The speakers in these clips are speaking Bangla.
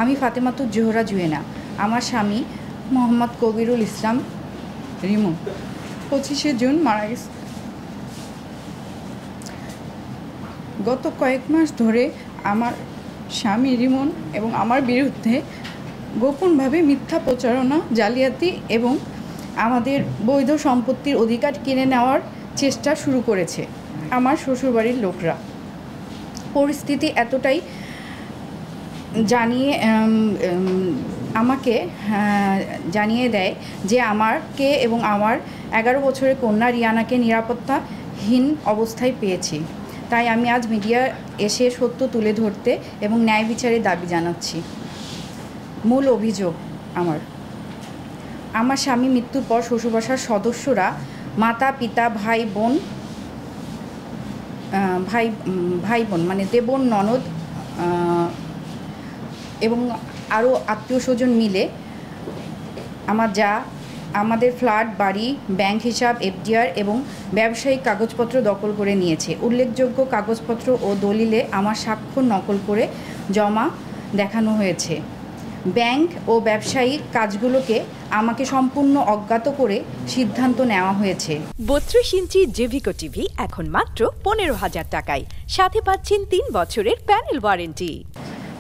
আমি ফাতেমাতুজ জোহরা জুয়েনা। আমার স্বামী মোহাম্মদ কবিরুল ইসলাম রিমন 25শে জুন মারা গেছে। গত কয়েক মাস ধরে আমার স্বামী রিমন এবং আমার বিরুদ্ধে গোপনভাবে মিথ্যা প্রচারণা, জালিয়াতি এবং আমাদের বৈধ সম্পত্তির অধিকার কিনে নেওয়ার চেষ্টা শুরু করেছে আমার শ্বশুরবাড়ির লোকরা। পরিস্থিতি এতটাই আমাকে জানিয়ে দেয় যে আমাকে এবং আমার 11 বছরের কন্যা রিয়ানাকে নিরাপত্তাহীন অবস্থায় পেয়েছি। তাই আমি আজ মিডিয়া এসে সত্য তুলে ধরতে এবং ন্যায় বিচারের দাবি জানাচ্ছি। মূল অভিযোগ, আমার স্বামী মৃত্যুর পর শ্বশুরবাসার সদস্যরা, মাতা, পিতা, ভাই বোন মানে দেবর, ননদ এবং আরও আত্মীয় স্বজন মিলে আমাদের ফ্ল্যাট, বাড়ি, ব্যাংক হিসাব, এফডিআর এবং ব্যবসায়িক কাগজপত্র দখল করে নিয়েছে। উল্লেখযোগ্য কাগজপত্র ও দলিলে আমার স্বাক্ষর নকল করে জমা দেখানো হয়েছে। ব্যাংক ও ব্যবসায়িক কাজগুলোকে আমাকে সম্পূর্ণ অজ্ঞাত করে সিদ্ধান্ত নেওয়া হয়েছে। 32 ইঞ্চি জেভিকো টিভি এখন মাত্র 15,000 টাকায়, সাথে পাচ্ছেন 3 বছরের প্যানেল ওয়ারেন্টি।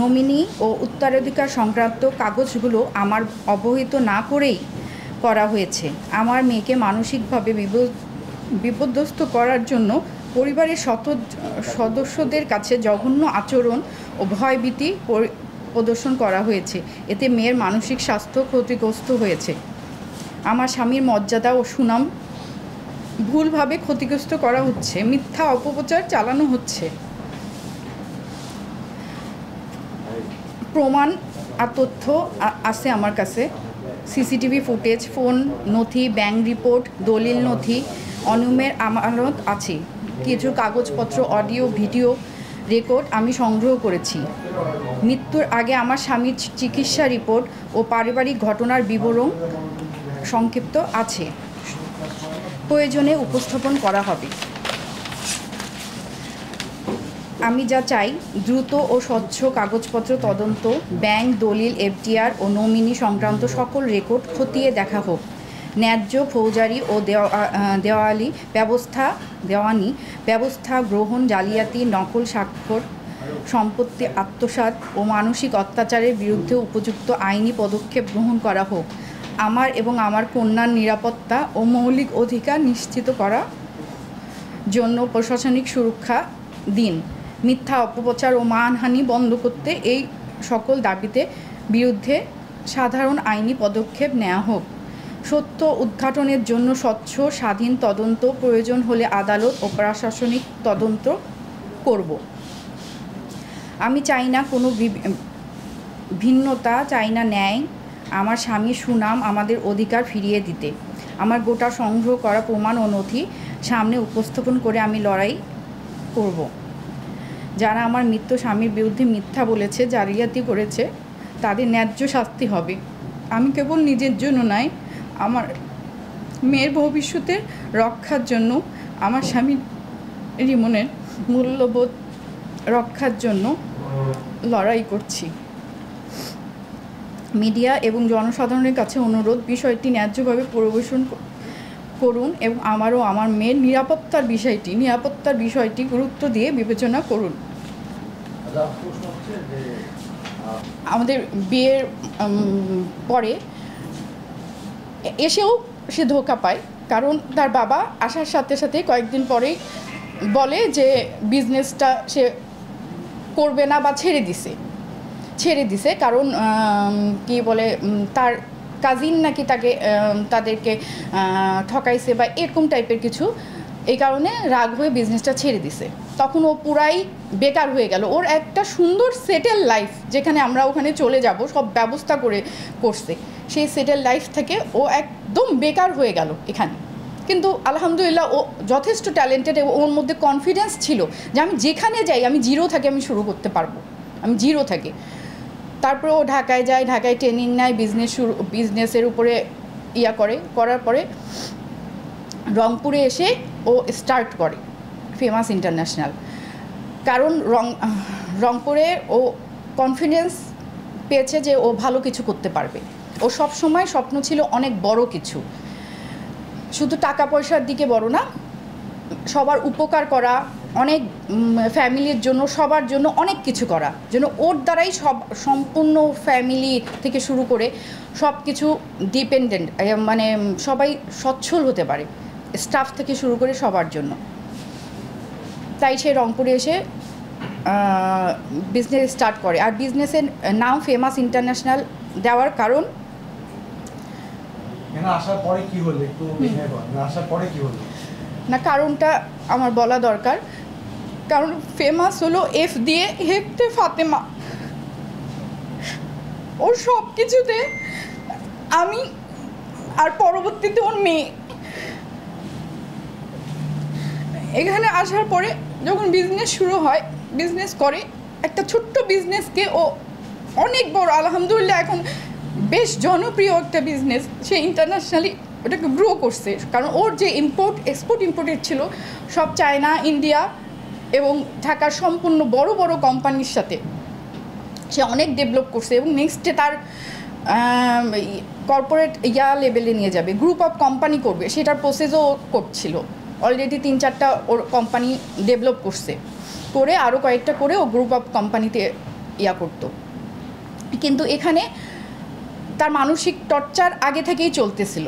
নমিনি ও উত্তরাধিকার সংক্রান্ত কাগজগুলো আমার অবহিত না করেই করা হয়েছে। আমার মেয়েকে মানসিকভাবে বিপর্যস্ত করার জন্য পরিবারের সদস্যদের কাছে জঘন্য আচরণ ও ভয়ভীতি প্রদর্শন করা হয়েছে। এতে মেয়ের মানসিক স্বাস্থ্য ক্ষতিগ্রস্ত হয়েছে। আমার স্বামীর মর্যাদা ও সুনাম ভুলভাবে ক্ষতিগ্রস্ত করা হচ্ছে, মিথ্যা অপপ্রচার চালানো হচ্ছে। প্রমাণ আর তথ্য আছে আমার কাছে, সিসিটিভি ফুটেজ, ফোন, নথি, ব্যাংক রিপোর্ট, দলিল নথি, অনিয়মের আমানত আছে। কিছু কাগজপত্র, অডিও, ভিডিও রেকর্ড আমি সংগ্রহ করেছি। মৃত্যুর আগে আমার স্বামীর চিকিৎসা রিপোর্ট ও পারিবারিক ঘটনার বিবরণ সংক্ষিপ্ত আছে, প্রয়োজনে উপস্থাপন করা হবে। আমি যা চাই, দ্রুত ও স্বচ্ছ কাগজপত্র তদন্ত, ব্যাংক, দলিল, এফডিআর ও নমিনি সংক্রান্ত সকল রেকর্ড খতিয়ে দেখা হোক। ন্যায্য ফৌজদারি ও দেওয়ানি ব্যবস্থা গ্রহণ, জালিয়াতি, নকল স্বাক্ষর, সম্পত্তি আত্মসাৎ ও মানসিক অত্যাচারের বিরুদ্ধে উপযুক্ত আইনি পদক্ষেপ গ্রহণ করা হোক। আমার এবং আমার কন্যার নিরাপত্তা ও মৌলিক অধিকার নিশ্চিত করার জন্য প্রশাসনিক সুরক্ষা দিন। মিথ্যা অপপ্রচার ও মানহানি বন্ধ করতে এই সকল দাবিতে বিরুদ্ধে সাধারণ আইনি পদক্ষেপ নেওয়া হোক। সত্য উদ্ঘাটনের জন্য স্বচ্ছ, স্বাধীন তদন্ত, প্রয়োজন হলে আদালত ও প্রশাসনিক তদন্ত করব। আমি চাই না কোনো ভিন্নতা, চাই না ন্যায়, আমার স্বামীর সুনাম, আমাদের অধিকার ফিরিয়ে দিতে। আমার গোটা সংগ্রহ করা প্রমাণ ও নথি সামনে উপস্থাপন করে আমি লড়াই করব। যারা আমার মৃত স্বামীর বিরুদ্ধে মিথ্যা বলেছে, জালিয়াতি করেছে, তাদের ন্যায্য শাস্তি হবে। আমি কেবল নিজের জন্য নয়, আমার মেয়ের ভবিষ্যতের রক্ষার জন্য, আমার স্বামী রিমনের মূল্যবোধ রক্ষার জন্য লড়াই করছি। মিডিয়া এবং জনসাধারণের কাছে অনুরোধ, বিষয়টি ন্যায্যভাবে পরিবেশন করুন এবং আমার ও আমার মেয়ের নিরাপত্তার বিষয়টি গুরুত্ব দিয়ে বিবেচনা করুন। আমাদের বিয়ের পরে এসেও সে ধোঁকা পায়, কারণ তার বাবা আসার সাথে সাথে কয়েকদিন পরেই বলে যে বিজনেসটা সে করবে না বা ছেড়ে দিছে কারণ কি বলে, তার কাজিন নাকি তাদেরকে ঠকাইছে বা এরকম টাইপের কিছু, এই কারণে রাগ হয়ে বিজনেসটা ছেড়ে দিছে। তখন ও পুরাই বেকার হয়ে গেল। ওর একটা সুন্দর সেটেল লাইফ, যেখানে আমরা ওখানে চলে যাব সব ব্যবস্থা করছে, সেই সেটেল লাইফ থেকে ও একদম বেকার হয়ে গেল এখানে। কিন্তু আলহামদুলিল্লাহ ও যথেষ্ট ট্যালেন্টেড এবং ওর মধ্যে কনফিডেন্স ছিল যে আমি যেখানে যাই, আমি জিরো থেকে আমি শুরু করতে পারবো, আমি জিরো থেকে। তারপরে ও ঢাকায় যায়, ঢাকায় ট্রেনিং নেয়, বিজনেসের উপরে করার পরে রংপুরে এসে ও স্টার্ট করে ফেমাস ইন্টারন্যাশনাল। কারণ রংপুরে ও কনফিডেন্স পেয়েছে যে ও ভালো কিছু করতে পারবে। ও সব সময় স্বপ্ন ছিল অনেক বড় কিছু, শুধু টাকা পয়সার দিকে বড় না, সবার উপকার করা, অনেক ফ্যামিলির জন্য, সবার জন্য অনেক কিছু করা, যেন ওর দ্বারাই সম্পূর্ণ ফ্যামিলি থেকে শুরু করে সব কিছু ডিপেন্ডেন্ট, মানে সবাই সচ্ছল হতে পারে, স্টাফ থেকে শুরু করে সবার জন্য। তাই সে রংপুরে এসে বিজনেস স্টার্ট করে। আর বিজনেসের নাম ফেমাস ইন্টারন্যাশনাল দেওয়ার কারণ আসার পরে কি হলো, একটু আসার পরে কি হলো না, কারণটা আমার বলা দরকার। কারণ ফেমাস হলো এফ দিয়ে, হেফতে ফাতেমা। ওর সব কিছুতে আমি, আর পরবর্তীতে ওর মেয়ে। এখানে আসার পরে যখন বিজনেস শুরু হয়, বিজনেস করে, একটা ছোট্ট বিজনেসকে ও অনেক বড়, আলহামদুলিল্লাহ এখন বেশ জনপ্রিয় একটা বিজনেস, সে ইন্টারন্যাশনালি ওটাকে গ্রো করছে। কারণ ওর যে এক্সপোর্টেড ছিল সব চায়না, ইন্ডিয়া এবং ঢাকার সম্পূর্ণ বড় বড় কোম্পানির সাথে সে অনেক ডেভেলপ করছে। এবং নেক্সটে তার কর্পোরেট লেভেলে নিয়ে যাবে, গ্রুপ অফ কোম্পানি করবে, সেটার প্রসেসও করছিল। অলরেডি 3-4টা ওর কোম্পানি ডেভেলপ করছে, করে আরও কয়েকটা করে ও গ্রুপ অফ কোম্পানিতে করতো। কিন্তু এখানে তার মানসিক টর্চার আগে থেকেই চলতেছিল,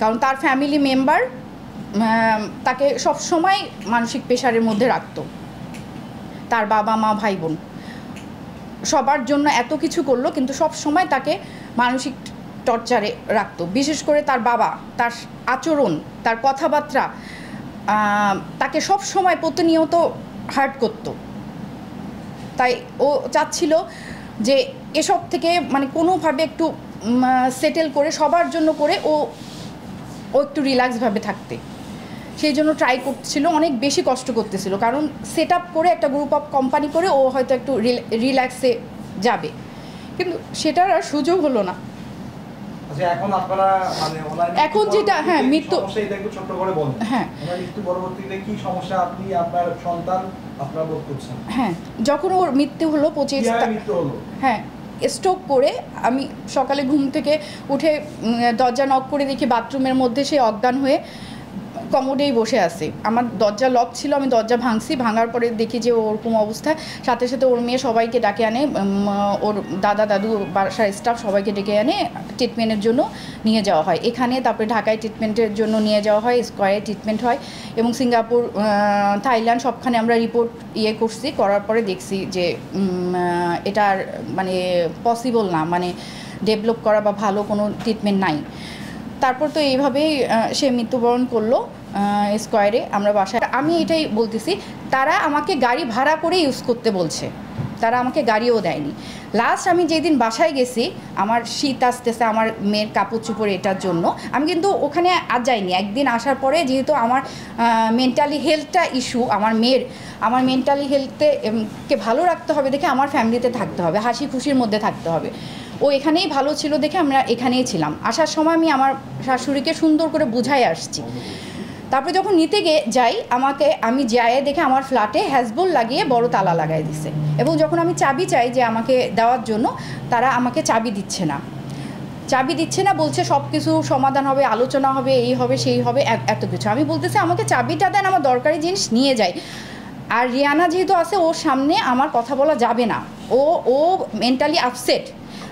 কারণ তার ফ্যামিলি মেম্বার তাকে সব সময় মানসিক প্রেশারের মধ্যে রাখতো। তার বাবা মা ভাই বোন সবার জন্য এত কিছু করলো, কিন্তু সব সময় তাকে মানসিক টর্চারে রাখতো। বিশেষ করে তার বাবা, তার আচরণ, তার কথাবার্তা তাকে সব সময় প্রতিনিয়ত হার্ট করত। তাই ও চাচ্ছিল যে এসব থেকে মানে কোনোভাবে একটু সেটেল করে, সবার জন্য করে ও একটু রিল্যাক্সভাবে থাকতে। সেই জন্য ট্রাই করছিল, অনেক বেশি কষ্ট করতেছিল, কারণ সেট আপ করে একটা গ্রুপ অফ কোম্পানি করে ও হয়তো একটু রিল্যাক্সে যাবে, কিন্তু সেটার আর সুযোগ হলো না। এখন আপনারা মানে এখন যেটা মৃত্যু, ছোট করে বলুন। মৃত্যু পরবর্তীতে কি সমস্যা আপনি আপনার সন্তান আপনারা বোধ করছেন? যখন ওর মৃত্যু হলো 25 স্ট্রোক করে, আমি সকালে ঘুম থেকে উঠে দরজা নক করে দেখি বাথরুমের মধ্যে সে অজ্ঞান হয়ে কমোডেই বসে আছে। আমার দরজা লক ছিল, আমি দরজা ভাঙছি, ভাঙার পরে দেখি যে ওরকম অবস্থা। সাথে সাথে ওর মেয়ে সবাইকে ডাকে আনে, ওর দাদা দাদু বাসার স্টাফ সবাইকে ডেকে আনে, ট্রিটমেন্টের জন্য নিয়ে যাওয়া হয় এখানে। তারপরে ঢাকায় ট্রিটমেন্টের জন্য নিয়ে যাওয়া হয়, স্কয়ারে ট্রিটমেন্ট হয়, এবং সিঙ্গাপুর, থাইল্যান্ড সবখানে আমরা রিপোর্ট করছি। করার পরে দেখছি যে এটার মানে পসিবল না, মানে ডেভেলপ করা বা ভালো কোনো ট্রিটমেন্ট নাই। তারপর তো এইভাবেই সে মৃত্যুবরণ করলো স্কয়ারে। আমরা বাসায়, আমি এটাই বলতেছি, তারা আমাকে গাড়ি ভাড়া করে ইউজ করতে বলছে, তারা আমাকে গাড়িও দেয়নি। লাস্ট আমি যেদিন বাসায় গেছি, আমার শীত আসতেছে, আমার মেয়ের কাপড় চোপড় এটার জন্য আমি কিন্তু ওখানে আর যাইনি। একদিন আসার পরে যেহেতু আমার মেন্টালি হেলথটা ইস্যু, আমার মেন্টালি হেলথকে ভালো রাখতে হবে দেখে আমার ফ্যামিলিতে থাকতে হবে, হাসি খুশির মধ্যে থাকতে হবে। ও এখানেই ভালো ছিল দেখে আমরা এখানেই ছিলাম। আসার সময় আমি আমার শাশুড়িকে সুন্দর করে বুঝাই আসছি। তারপরে যখন নিতে যাই, আমি যাই দেখে আমার ফ্ল্যাটে হ্যাজবল লাগিয়ে বড় তালা লাগাই দিছে, এবং যখন আমি চাবি চাই যে আমাকে দেওয়ার জন্য, তারা আমাকে চাবি দিচ্ছে না, বলছে সব কিছু সমাধান হবে, আলোচনা হবে, এই হবে সেই হবে, এত কিছু। আমি বলতেছি আমাকে চাবিটা দেন, আমার দরকারি জিনিস নিয়ে যাই। আর রিয়ানা যেহেতু আছে, ওর সামনে আমার কথা বলা যাবে না, ও মেন্টালি আপসেট,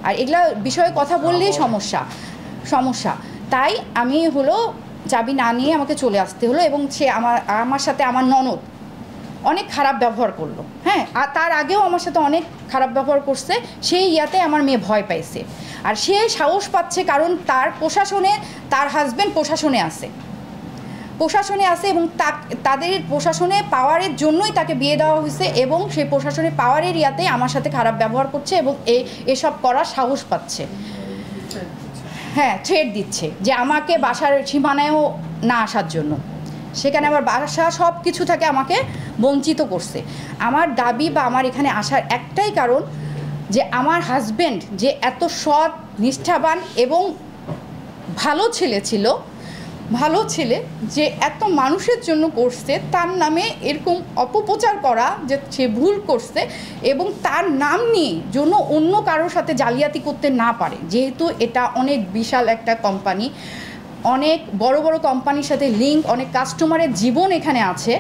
আর এগুলা বিষয়ে কথা বললেই সমস্যা। তাই আমি চাবি না নিয়ে আমাকে চলে আসতে হলো। এবং সে আমার সাথে আমার ননদ অনেক খারাপ ব্যবহার করলো। আর তার আগেও আমার সাথে অনেক খারাপ ব্যবহার করছে। সেই আমার মেয়ে ভয় পাইছে, আর সে সাহস পাচ্ছে, কারণ তার হাজব্যান্ড প্রশাসনে আছে, এবং তাদের প্রশাসনে পাওয়ারের জন্যই তাকে বিয়ে দেওয়া হয়েছে, এবং সেই প্রশাসনে পাওয়ারের আমার সাথে খারাপ ব্যবহার করছে, এবং এসব করার সাহস পাচ্ছে। থ্রেট দিচ্ছে যে আমাকে বাসার সীমানায়ও না আসার জন্য, সেখানে আমার বাসা সব কিছু থেকে আমাকে বঞ্চিত করছে। আমার দাবি বা আমার এখানে আসার একটাই কারণ, যে আমার হাজব্যান্ড যে এত সৎ, নিষ্ঠাবান এবং ভালো ছেলে ছিল, ভালো ছেলে যে এত মানুষের জন্য করছে, তার নামে এরকম অপপ্রচার করা যে সে ভুল করছে এবং তার নাম নিয়ে জন্য অন্য কারোর সাথে জালিয়াতি করতে না পারে, যেহেতু এটা অনেক বিশাল একটা কোম্পানি, অনেক বড় বড় কোম্পানির সাথে লিঙ্ক, অনেক কাস্টমারের জীবন এখানে আছে,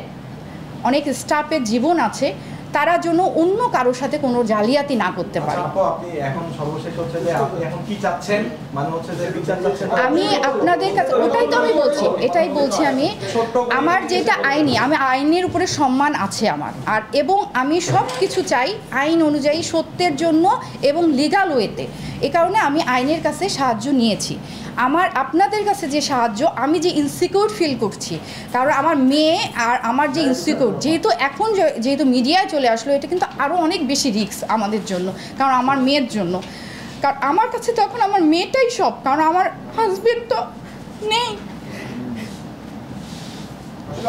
অনেক স্টাফের জীবন আছে, তারা জন্য অন্য কারোর সাথে কোনো জালিয়াতি না করতে পারে। আপনি এখন সর্বশেষ হচ্ছে যে আপনি এখন কি চাচ্ছেন, মানে হচ্ছে যে বিচার চাচ্ছেন? আমি আপনাদের কাছে ওটাই তো আমি বলছি, এটাই বলছি আমি, আমার যেটা আইনি, আমি আইনের উপরে সম্মান আছে আমার, আর এবং আমি সব কিছু চাই আইন অনুযায়ী, সত্যের জন্য এবং লিগাল ওয়েতে। এ কারণে আমি আইনের কাছে সাহায্য নিয়েছি। আমার আপনাদের কাছে যে সাহায্য, আমি যে ইনসিকিউর ফিল করছি, কারণ আমার মেয়ে আর আমার যে ইনসিকিউর, যেহেতু এখন যেহেতু মিডিয়ায় চলে আসলো, এটা কিন্তু আরও অনেক বেশি রিস্ক আমাদের জন্য, কারণ আমার মেয়ের জন্য, কারণ আমার কাছে তো এখন আমার মেয়েটাই সব, কারণ আমার হাজবেন্ড তো নেই।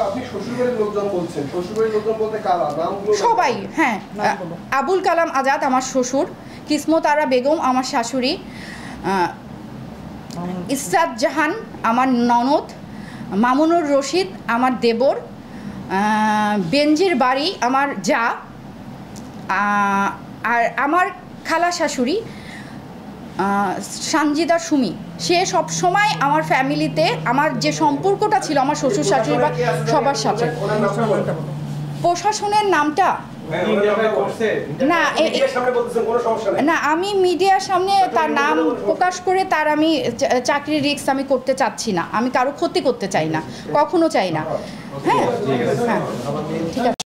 আপনি শ্বশুরবাড়ির লোকজন বলছেন, শ্বশুরবাড়ির লোকজন বলতে কারা, নামগুলো? সবাই, হ্যাঁ, আবুল কালাম আজাদ আমার শ্বশুর, কিসমত আরা বেগম আমার শাশুড়ি, ইসরাত জাহান আমার ননদ, মামুনুর রশিদ আমার দেবর, বেনজির বাড়ি আমার যা, আর আমার খালা শাশুড়ি সানজিদা সুমি। সে সব সময় আমার ফ্যামিলিতে আমার যে সম্পর্কটা ছিল আমার শ্বশুর শাশুড়ি বা সবার সাথে। প্রশাসনের নামটা না, না, আমি মিডিয়ার সামনে তার নাম প্রকাশ করে তার আমি চাকরির রিস্ক আমি করতে চাচ্ছি না, আমি কারো ক্ষতি করতে চাই না, কখনো চাই না। হ্যাঁ, হ্যাঁ, ঠিক আছে।